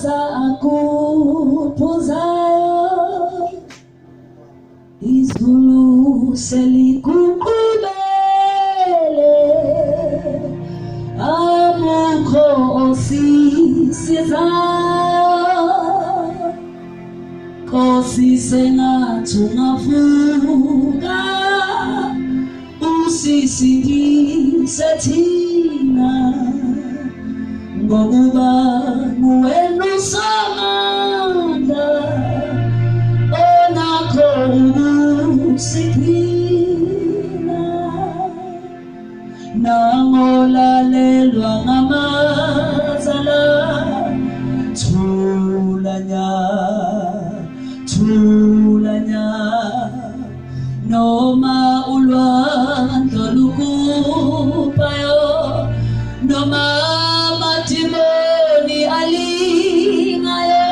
akuphuzayo izulu seliguqubele amukho osisizayo Kosi sengathi ungavuka usisindise thina ngokuba wena usamandla onakho ukusiphina nangolalelwa ngamazala thulanya noma ulwandle lukupayo noma amadimoni alingayo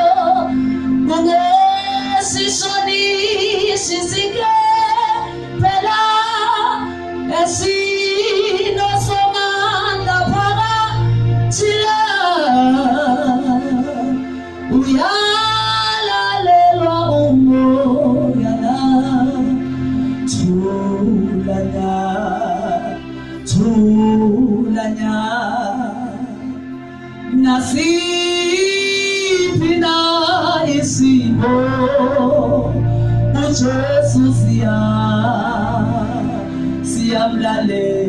kungesishonisi sike phela esino somandla phakathi uyalalelwa umoya thulanya nasiphi na isimo uJesu siyamlalela